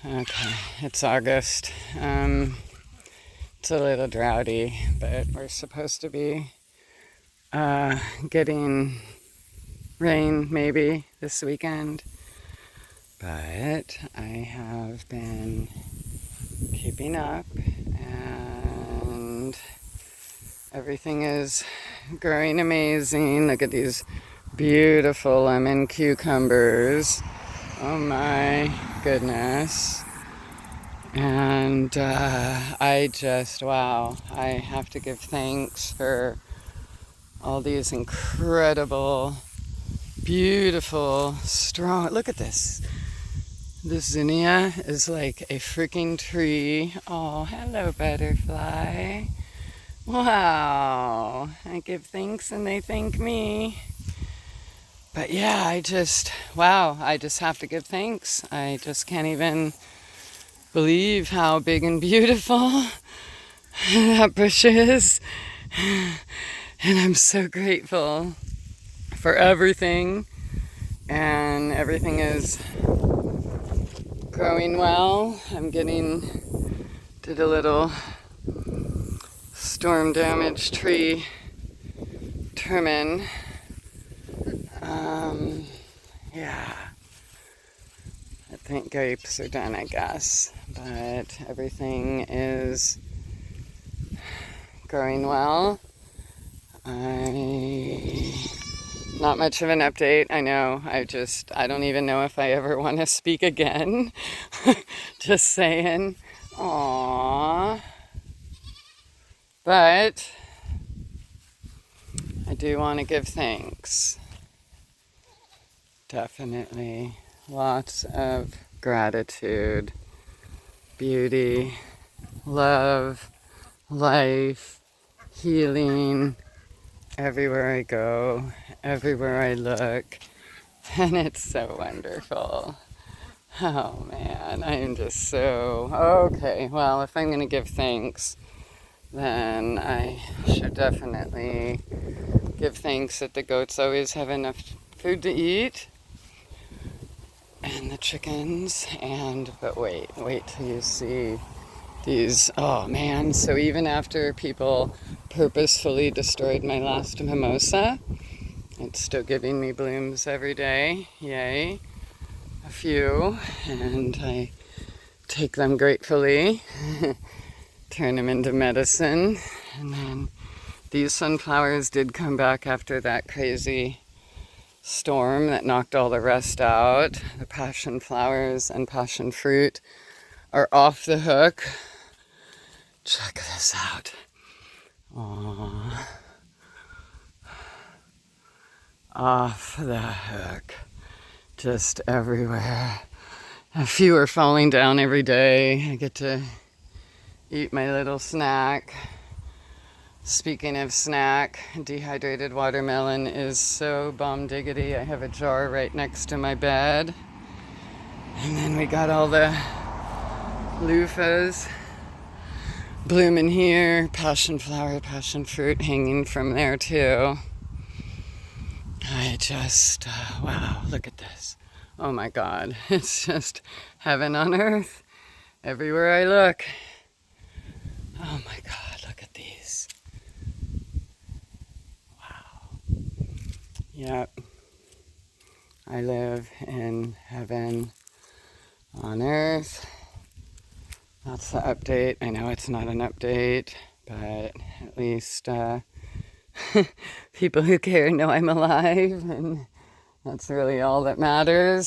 Okay, it's August. It's a little droughty, but we're supposed to be getting rain maybe this weekend. But I have been keeping up and everything is growing amazing. Look at these beautiful lemon cucumbers. Oh my goodness. And wow, I have to give thanks for all these incredible, beautiful, strong, look at this. This zinnia is like a freaking tree. Oh, hello, butterfly. Wow, I give thanks and they thank me. But yeah, I just have to give thanks. I just can't even believe how big and beautiful that bush is. And I'm so grateful for everything. And everything is growing well. Did a little storm damaged tree trimming. Yeah. I think grapes are done, I guess. But everything is growing well. Not much of an update, I know. I don't even know if I ever want to speak again. Just saying. Aww. But I do want to give thanks. Definitely. Lots of gratitude, beauty, love, life, healing, everywhere I go, everywhere I look, and it's so wonderful. Oh man, I am just so, okay, well, if I'm going to give thanks, then I should definitely give thanks that the goats always have enough food to eat, and the chickens, but wait till you see these, oh man, so even after people purposefully destroyed my last mimosa, it's still giving me blooms every day, yay, a few, and I take them gratefully, turn them into medicine, and then these sunflowers did come back after that crazy storm that knocked all the rest out. The passion flowers and passion fruit are off the hook. Check this out. Aww. Off the hook. Just everywhere. A few are falling down every day. I get to eat my little snack. Speaking of snack, dehydrated watermelon is so bomb diggity. I have a jar right next to my bed. And then we got all the loofahs blooming here. Passion flower, passion fruit hanging from there too. I just, wow, look at this. Oh my God, it's just heaven on earth everywhere I look. Oh my God, look at these. Yep, I live in heaven on earth. That's the update. I know it's not an update, but at least people who care know I'm alive, and that's really all that matters.